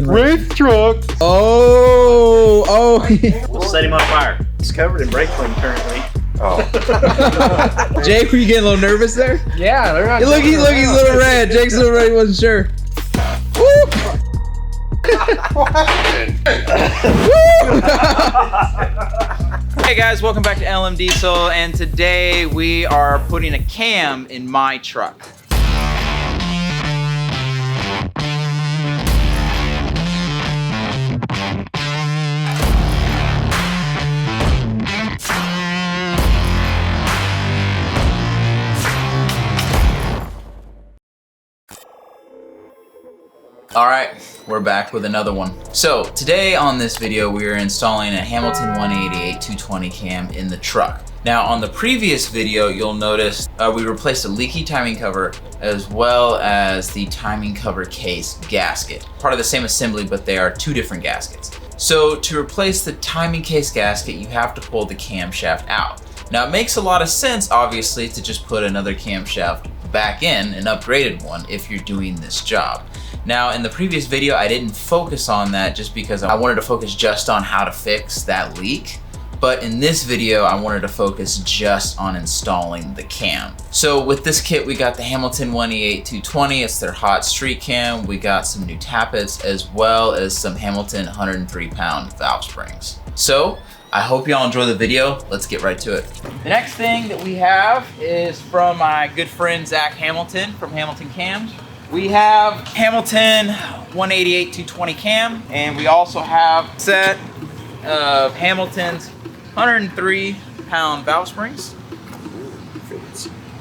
Race truck. Oh. We'll set him on fire. He's covered in brake clean currently. Oh. Jake, were you getting a little nervous there? Yeah, they're not. Look, he's a little red. Jake's a little red. He wasn't sure. Woo! Hey guys, welcome back to LM Diesel, and today we are putting a cam in my truck. All right, we're back with another one. So today on this video, we are installing a Hamilton 188-220 cam in the truck. Now on the previous video, you'll notice we replaced a leaky timing cover as well as the timing cover case gasket. Part of the same assembly, but they are two different gaskets. So to replace the timing case gasket, you have to pull the camshaft out. Now it makes a lot of sense, obviously, to just put another camshaft back in, an upgraded one, if you're doing this job. Now in the previous video, I didn't focus on that just because I wanted to focus just on how to fix that leak. But in this video, I wanted to focus just on installing the cam. So with this kit, we got the Hamilton 188-220, it's their hot street cam. We got some new tappets as well as some Hamilton 103-pound valve springs. So I hope y'all enjoy the video. Let's get right to it. The next thing that we have is from my good friend, Zack Hamilton from Hamilton Cams. We have Hamilton 188-220 cam, and we also have a set of Hamilton's 103-pound valve springs.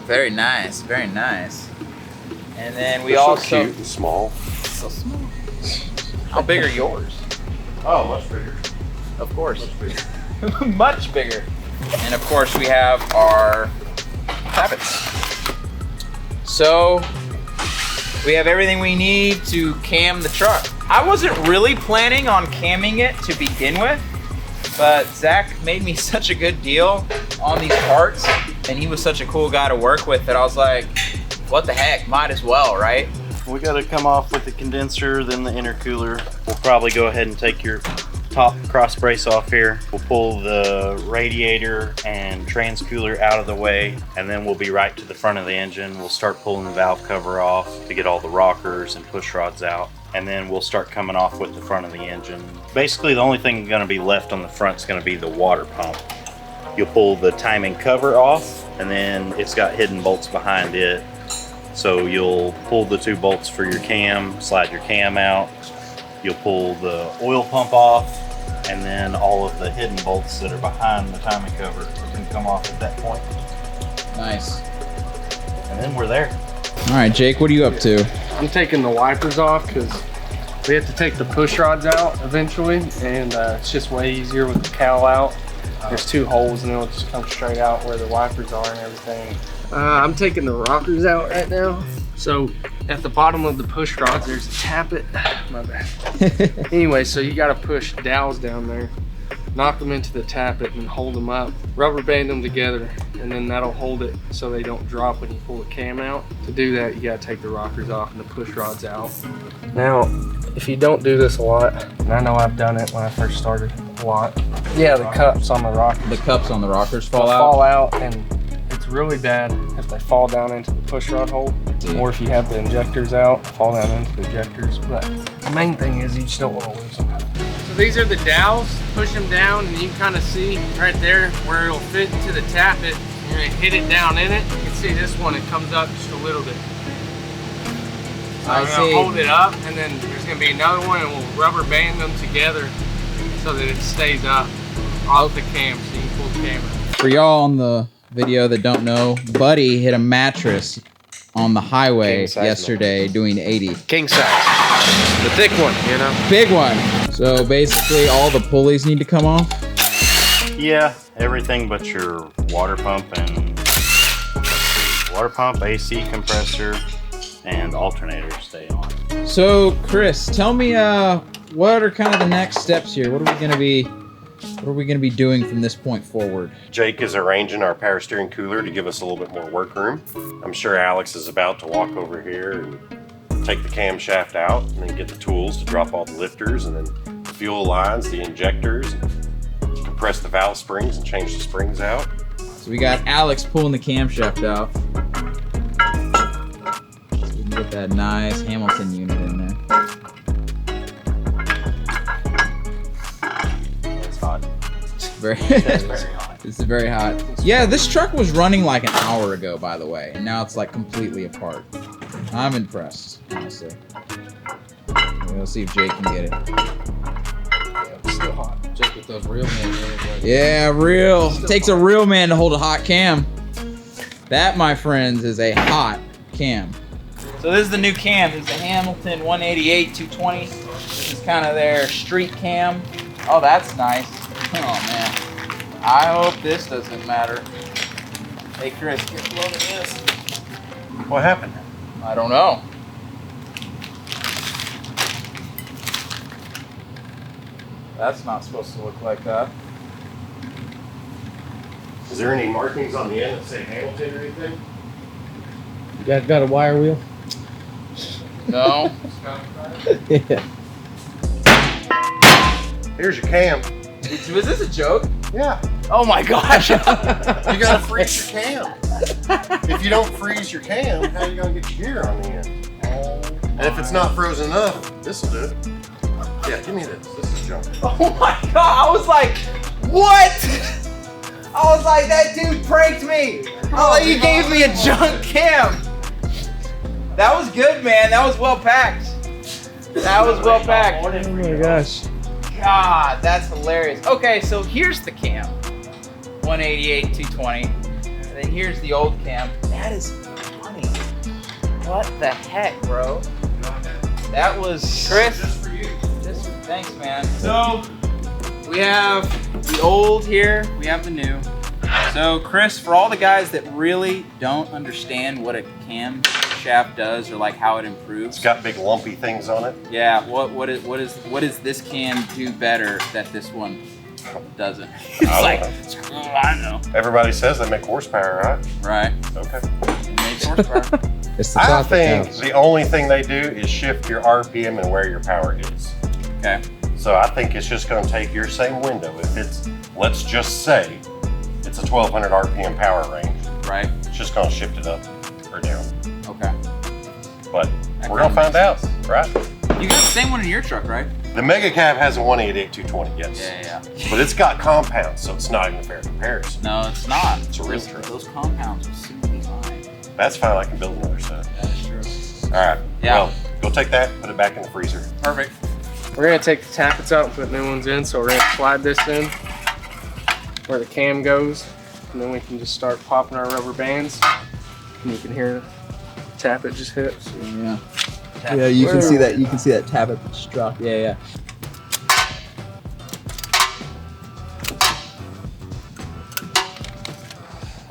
Very nice, very nice. And then we also... so cute and small. So small. How big are yours? Oh, much bigger. Of course. Much bigger. Much bigger. And of course we have our tappets. So we have everything we need to cam the truck. I wasn't really planning on camming it to begin with, but Zach made me such a good deal on these parts, and he was such a cool guy to work with that I was like, what the heck, might as well, right? We gotta come off with the condenser, then the intercooler. We'll probably go ahead and take your top cross brace off here. We'll pull the radiator and transcooler out of the way, and then we'll be right to the front of the engine. We'll start pulling the valve cover off to get all the rockers and push rods out, and then we'll start coming off with the front of the engine. Basically, the only thing gonna be left on the front is gonna be the water pump. You'll pull the timing cover off, and then it's got hidden bolts behind it. So you'll pull the two bolts for your cam, slide your cam out. You'll pull the oil pump off, and then all of the hidden bolts that are behind the timing cover can come off at that point. Nice. And then we're there. All right, Jake, what are you up to? I'm taking the wipers off because we have to take the push rods out eventually, and it's just way easier with the cowl out. There's two holes and it'll just come straight out where the wipers are and everything. I'm taking the rockers out right now. So at the bottom of the push rods, there's a tappet. My bad. Anyway, so you gotta push dowels down there, knock them into the tappet and hold them up, rubber band them together, and then that'll hold it so they don't drop when you pull the cam out. To do that, you gotta take the rockers off and the push rods out. Now, if you don't do this a lot, and I know I've done it when I first started a lot. Yeah, the cups on the rockers. The cups on the rockers fall out? Fall out, and it's really bad if they fall down into the push rod hole, or if you have the injectors out, fall down into the injectors. But the main thing is you just don't want to lose them. So these are the dowels. Push them down, and you can kind of see right there where it'll fit into the tappet. You're gonna hit it down in it. You can see this one, it comes up just a little bit. So I'm gonna hold it up, and then there's gonna be another one, and we'll rubber band them together so that it stays up off the cam, so you can pull the camera. For y'all on the video that don't know, Buddy hit a mattress on the highway yesterday doing 80. King size. The thick one, you know? Big one. So basically all the pulleys need to come off? Yeah, everything but your water pump and water pump, AC compressor, and alternator stay on. So Chris, tell me what are kind of the next steps here? What are we gonna be doing from this point forward? Jake is arranging our power steering cooler to give us a little bit more work room. I'm sure Alex is about to walk over here and take the camshaft out and then get the tools to drop all the lifters and then the fuel lines, the injectors, and compress the valve springs and change the springs out. So we got Alex pulling the camshaft out. So we can get that nice Hamilton unit in there. It's hot. It's very, It's very hot. it's very hot. Yeah, this truck was running like an hour ago, by the way, and now it's like completely apart. I'm impressed, honestly. We'll see if Jake can get it. Yeah, it's still hot. Just with those real men. Yeah, real. Takes a real man to hold a hot cam. That, my friends, is a hot cam. So this is the new cam. This is the Hamilton 188-220. This is kind of their street cam. Oh, that's nice. Oh, man. I hope this doesn't matter. Hey, Chris, get a load of this. What happened? I don't know. That's not supposed to look like that. Is there any markings on the end that say Hamilton or anything? You guys got a wire wheel? No. Yeah. Here's your cam. Was this a joke? Yeah. Oh my gosh. You gotta freeze your cam. If you don't freeze your cam, how are you gonna get your gear on the end? And if it's not frozen enough, this'll do it. Yeah, give me this. This is junk. Oh my god, I was like, what? I was like, that dude pranked me. Oh, he gave me a junk cam. That was good, man. That was well packed. That was well packed. Oh my gosh. God, that's hilarious. Okay, so here's the cam. 188-220. And then here's the old cam. That is funny. What the heck, bro? That was Chris. Just for you. Thanks, man. So we have the old here, we have the new. So Chris, for all the guys that really don't understand what a cam shaft does or like how it improves. It's got big lumpy things on it. Yeah, what does this cam do better that this one doesn't? It's I like, don't screw, I know. Everybody says they make horsepower, right? Right. Okay. It makes horsepower. It's the I thought that think counts. the only thing they do is shift your RPM and where your power is. Okay. So I think it's just going to take your same window. If it's, let's just say, it's a 1200 RPM power range, Right. it's just going to shift it up or down. Okay. But we're going to find out, right? You got the same one in your truck, right? The Mega Cab has a 188-220, yes. Yeah. But it's got compounds, so it's not even a fair comparison. No, it's not. It's a real truck. Those compounds are super design. That's fine, I can build another set. That's true. All right, Yeah. well, go take that, put it back in the freezer. Perfect. We're gonna take the tappets out and put new ones in, so we're gonna slide this in where the cam goes, and then we can just start popping our rubber bands, and you can hear the tappet just hit. So Yeah. Yeah, you can see that. You can see that tappet struck. Yeah.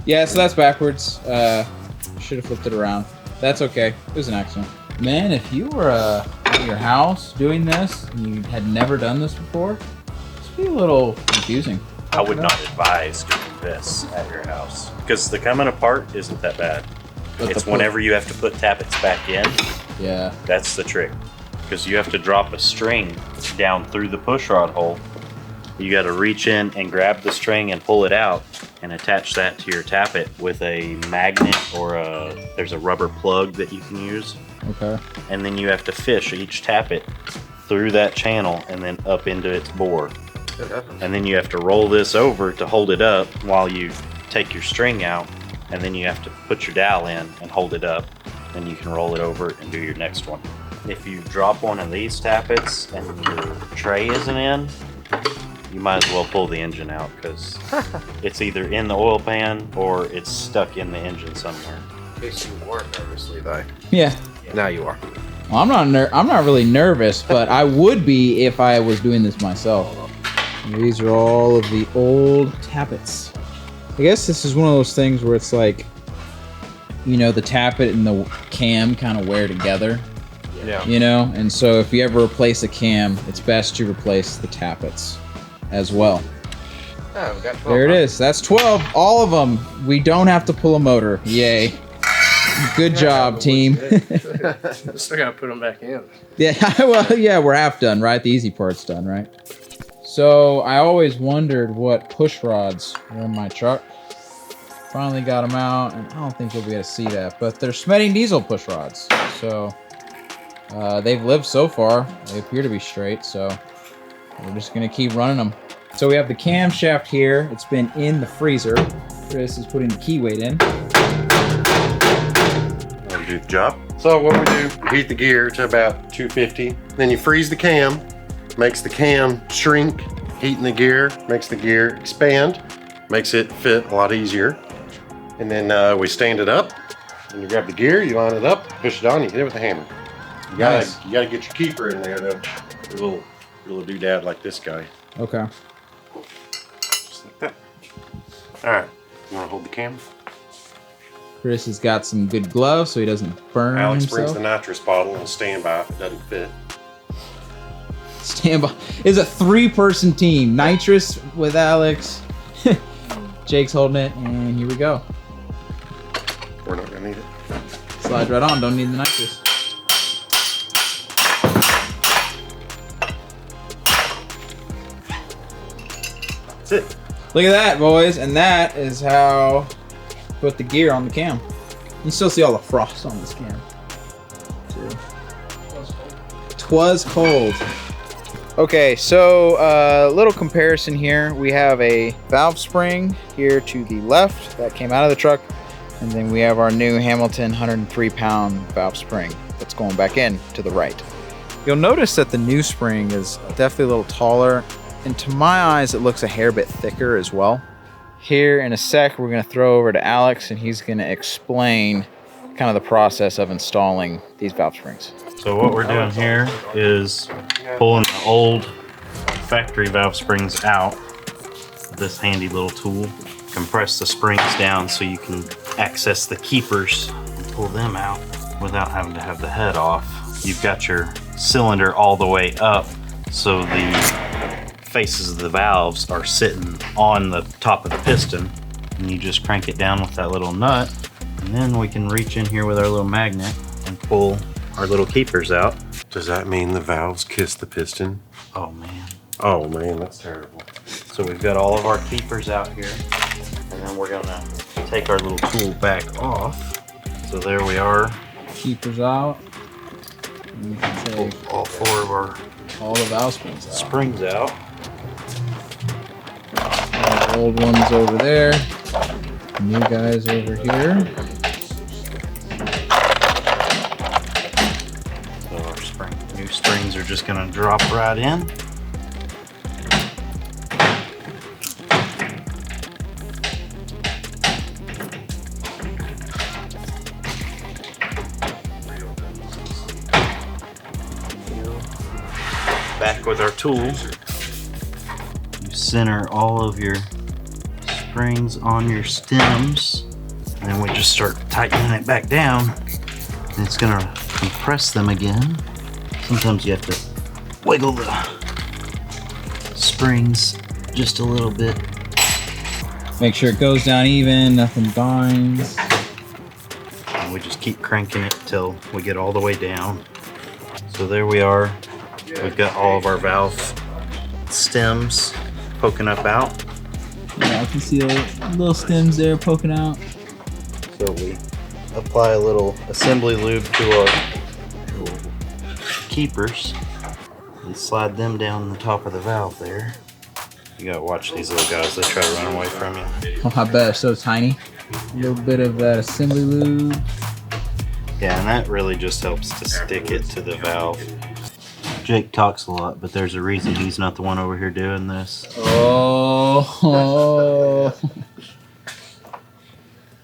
Yeah, so that's backwards. Should have flipped it around. That's okay. It was an accident. Man, if you were at your house doing this and you had never done this before, this would be a little confusing. I would not advise doing this at your house because the coming apart isn't that bad. But It's the whenever you have to put tappets back in, Yeah. that's the trick. Because you have to drop a string down through the pushrod hole. You got to reach in and grab the string and pull it out and attach that to your tappet with a magnet or there's a rubber plug that you can use. Okay. And then you have to fish each tappet through that channel and then up into its bore. And then you have to roll this over to hold it up while you take your string out, and then you have to put your dowel in and hold it up, and you can roll it over and do your next one. If you drop one of these tappets and your tray isn't in, you might as well pull the engine out because it's either in the oil pan or it's stuck in the engine somewhere. In case you weren't nervous, Levi. Yeah. Now you are. Well, I'm not really nervous, but I would be if I was doing this myself. These are all of the old tappets. I guess this is one of those things where it's like, you know, the tappet and the cam kind of wear together. Yeah. You know, and so if you ever replace a cam, it's best to replace the tappets as well. Oh, we got 12. There it is. That's 12. All of them. We don't have to pull a motor. Yay. Good job, team. Still gotta put them back in. Yeah, well, yeah, we're half done, right? The easy part's done, right? So I always wondered what push rods were in my truck. Finally got them out, and I don't think you'll be able to see that, but they're Smeding Diesel push rods. So they've lived so far. They appear to be straight, so we're just gonna keep running them. So we have the camshaft here. It's been in the freezer. Chris is putting the key weight in. That'll do the job. So what we do, heat the gear to about 250. Then you freeze the cam, makes the cam shrink. Heating the gear makes the gear expand, makes it fit a lot easier. And then we stand it up, and you grab the gear, you line it up, push it on, you hit it with a hammer. You gotta get your keeper in there though. A little doodad like this guy. Okay. Just like that. All right, you wanna hold the cam? Chris has got some good gloves so he doesn't burn Alex himself. brings the nitrous bottle and stand by if it doesn't fit. Stand by. It's a 3-person team. Nitrous with Alex. Jake's holding it, and here we go. We're not gonna need it. Slide right on. Don't need the nitrous. That's it. Look at that, boys, and that is how put the gear on the cam. You still see all the frost on this cam. Twas cold. Okay, so little comparison here. We have a valve spring here to the left that came out of the truck, and then we have our new Hamilton 103-pound valve spring that's going back in to the right. You'll notice that the new spring is definitely a little taller, and to my eyes it looks a hair bit thicker as well. Here in a sec we're going to throw over to Alex, and he's going to explain kind of the process of installing these valve springs. So what we're doing here is pulling the old factory valve springs out with this handy little tool. Compress the springs down so you can access the keepers and pull them out without having to have the head off. You've got your cylinder all the way up, so the faces of the valves are sitting on the top of the piston, and you just crank it down with that little nut, and then we can reach in here with our little magnet and pull our little keepers out. Does that mean the valves kiss the piston? Oh man. Oh man, that's terrible. So we've got all of our keepers out here, and then we're gonna take our little tool back off. So there we are. Keepers out. And we can take All 4 of our all the valve springs out. springs out. All the old ones over there. New guys over here. So our new springs are just gonna drop right in. Back with our tool, you center all of your springs on your stems, and then we just start tightening it back down, and it's gonna compress them again. Sometimes you have to wiggle the springs just a little bit. Make sure it goes down even, nothing binds. And we just keep cranking it till we get all the way down. So there we are. We've got all of our valve stems poking up out. Yeah, I can see the little stems there poking out. So we apply a little assembly lube to our little keepers and slide them down the top of the valve there. You gotta watch these little guys, they try to run away from you. Oh, I bet they're so tiny. A little bit of that assembly lube. Yeah, and that really just helps to stick it to the valve. Jake talks a lot, but there's a reason he's not the one over here doing this. Oh.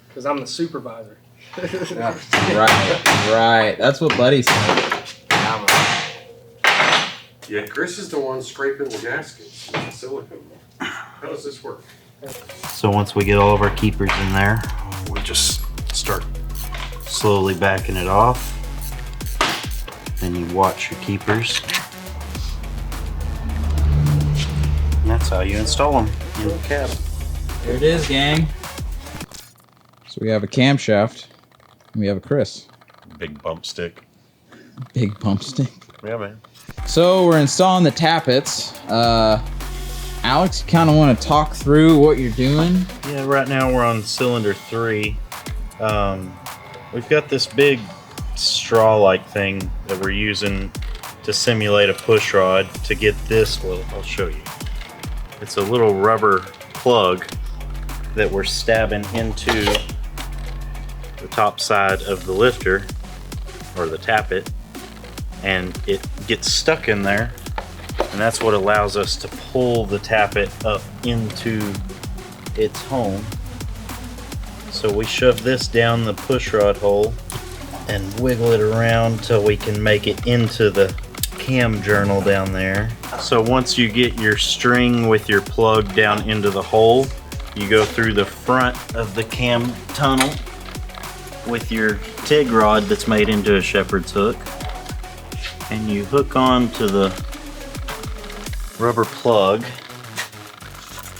Because I'm the supervisor. Right. That's what Buddy said. Yeah, Chris is the one scraping the gaskets with the silicone. How does this work? So once we get all of our keepers in there, we just start slowly backing it off. Then you watch your keepers. And that's how you install them in the cab. There it is, gang. So we have a camshaft We have a Chris. Big bump stick. Big bump stick. Yeah, man. So we're installing the tappets. Alex, you kind of want to talk through what you're doing? Yeah, right now we're on cylinder 3. We've got this big straw-like thing that we're using to simulate a push rod to get this. Well, I'll show you. It's a little rubber plug that we're stabbing into the top side of the lifter, or the tappet, and it gets stuck in there, and that's what allows us to pull the tappet up into its home. So we shove this down the push rod hole and wiggle it around till we can make it into the cam journal down there. So once you get your string with your plug down into the hole, you go through the front of the cam tunnel with your TIG rod that's made into a shepherd's hook, and you hook on to the rubber plug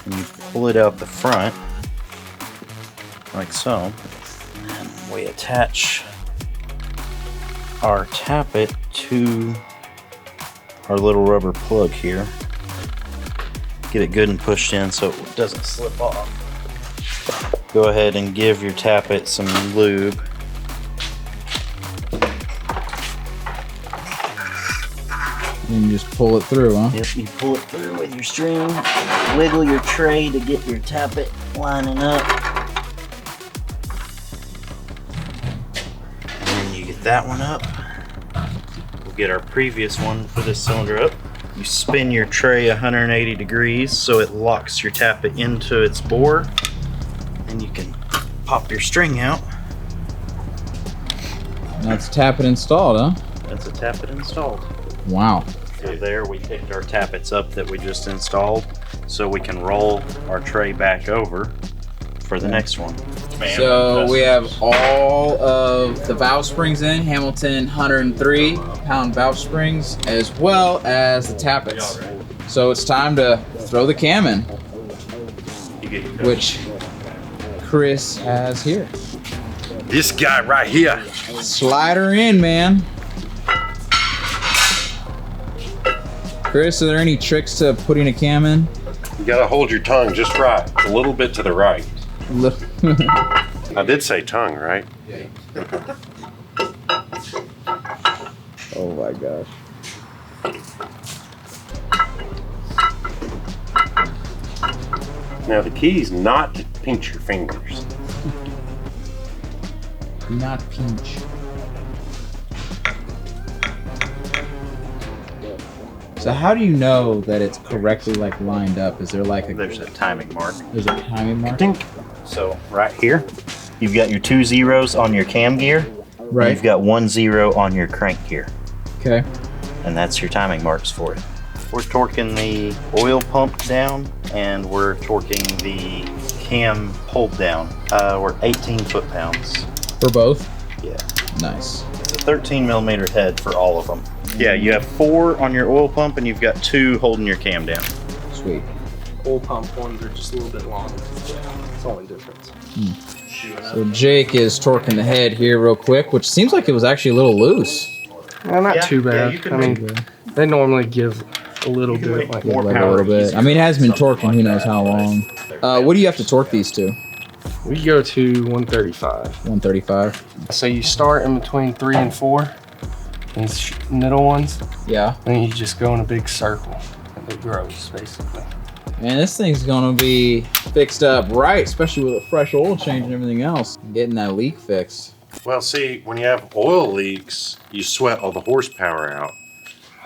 and you pull it out the front like so, and we attach our tappet to our little rubber plug here. Get it good and pushed in so it doesn't slip off. Go ahead and give your tappet some lube. And you just pull it through, huh? Yep, you pull it through with your string, wiggle your tray to get your tappet lining up. And then you get that one up. We'll get our previous one for this cylinder up. You spin your tray 180 degrees so it locks your tappet into its bore. And you can pop your string out. That's tappet installed, huh? That's a tappet installed. Wow. So there we picked our tappets up that we just installed so we can roll our tray back over for the next one. So we have all of the valve springs in, Hamilton 103 pound valve springs, as well as the tappets. So it's time to throw the cam in, which Chris has here. This guy right here. Slide her in, man. Chris, are there any tricks to putting a cam in? You gotta hold your tongue just right. A little bit to the right. I did say tongue, right? Oh my gosh. Now the key is not to pinch your fingers. Not pinch. So how do you know that it's correctly like lined up? Is there like a There's a timing mark. there's a timing mark? Dink. So right here, you've got your 2 zeros on your cam gear. Right. You've got 1 0 on your crank gear. Okay. And that's your timing marks for it. We're torquing the oil pump down and we're torquing the cam hold down. We're 18 foot-pounds. For both? Yeah. Nice. It's a 13 millimeter head for all of them. Yeah, you have 4 on your oil pump and you've got 2 holding your cam down. Sweet. Oil pump ones are just a little bit longer. It's the only difference. So Jake is torquing the head here real quick, which seems like it was actually a little loose. Well, not Yeah, too yeah, bad. you can I mean, they normally give a little You can bit. make Like, more Like a power little bit. easier. I mean, it has been Something torquing who like knows that. how long. What do you have to torque these to? we go to 135. 135? So you start in between 3 and 4, these middle ones, Yeah. and you just go in a big circle, and it grows basically. Man, this thing's gonna be fixed up right, especially with a fresh oil change and everything else. Getting that leak fixed. Well, see, when you have oil leaks, you sweat all the horsepower out.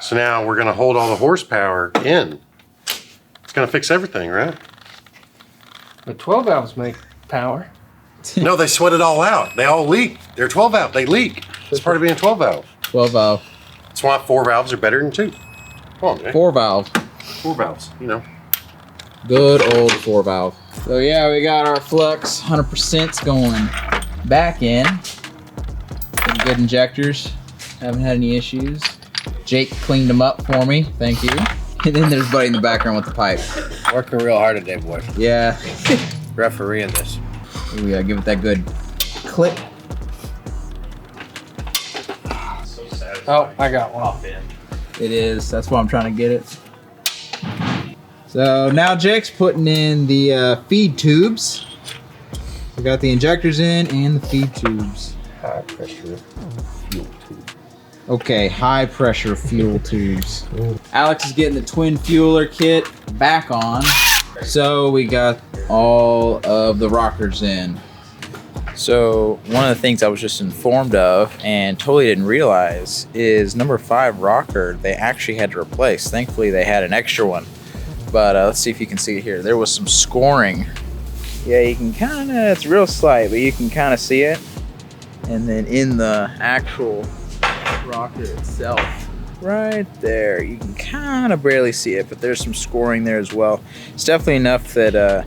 So now we're gonna hold all the horsepower in. It's gonna fix everything, right? But 12 valves make power. No, they sweat it all out. They all leak. They're 12 valve. They leak. It's part of being 12 valve. 12 valve. That's why 4 valves are better than 2. Come on, man. 4 valve. 4 valves, you know. Good old 4 valve. So yeah, we got our Flux 100% going back in. Some good injectors. Haven't had any issues. Jake cleaned them up for me. Thank you. And then there's Buddy in the background with the pipe. Working real hard today, boys. Yeah. Refereeing this. We gotta give it that good click. Oh, I got one. Pop in. It is. That's why I'm trying to get it. So now Jake's putting in the feed tubes. We got the injectors in and the feed tubes. High pressure fuel tube. Okay, high pressure fuel tubes. Alex is getting the twin fueler kit back on. So we got all of the rockers in. So one of the things I was just informed of and totally didn't realize is number 5 rocker, they actually had to replace. Thankfully they had an extra one. But let's see if you can see it here. There was some scoring. Yeah, you can kind of, it's real slight, but you can kind of see it. And then in the actual rocker itself, right there, you can kind of barely see it, but there's some scoring there as well. It's definitely enough that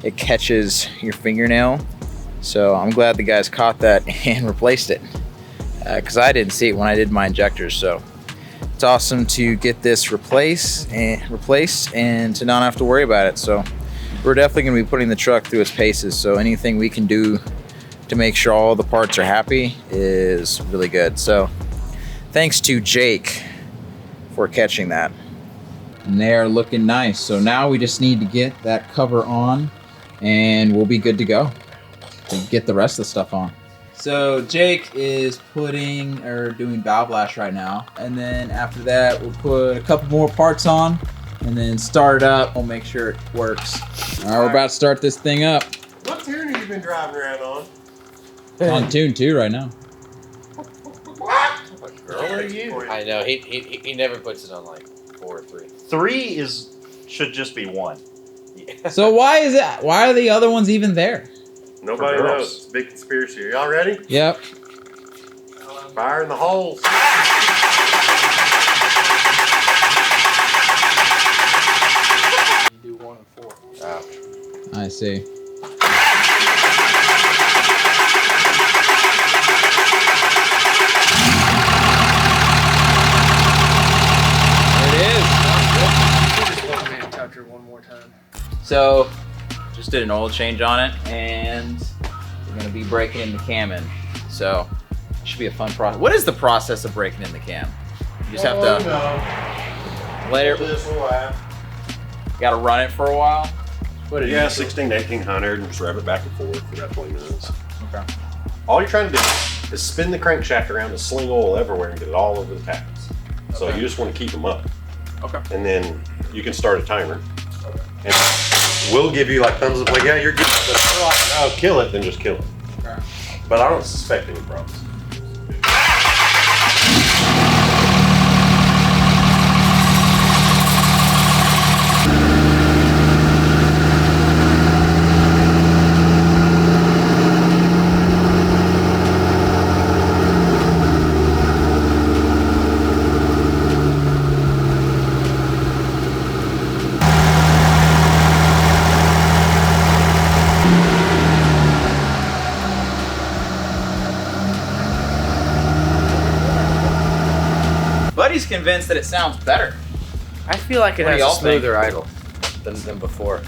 it catches your fingernail. So I'm glad the guys caught that and replaced it, because I didn't see it when I did my injectors. So it's awesome to get this replaced and to not have to worry about it. So we're definitely going to be putting the truck through its paces. So anything we can do to make sure all the parts are happy is really good. So thanks to Jake for catching that. And they are looking nice. So now we just need to get that cover on and we'll be good to go to get the rest of the stuff on. So Jake is doing valve lash right now. And then after that, we'll put a couple more parts on and then start it up. We'll make sure it works. All right, we're about to start this thing up. What tune have you been driving around on? It's on tune 2 right now. What girl are you? I know, he never puts it on like 4 or 3. 3 should just be 1. So why are the other ones even there? Nobody knows. It's a big conspiracy. Are y'all ready? Yep. Fire in the holes. You do 1 and 4. Ouch. I see. Touch her one more time. So, just did an oil change on it, and we're gonna be breaking in the cam in. So, it should be a fun process. What is the process of breaking in the cam? You just have to let it. This will last. Gotta run it for a while. Put it Yeah, in. 16 to 1800, and just rev it back and forth for about 20 minutes. Okay. All you're trying to do is spin the crankshaft around and sling oil everywhere and get it all over the taps. So Okay. you just want to keep them up. Okay. And then you can start a timer. And we'll give you like thumbs up, like, yeah, you're good. But if you're like, oh, kill it, then just kill it. Okay. But I don't suspect any problems. Buddy's convinced that it sounds better. I feel like it What do has y'all a smoother idle than before.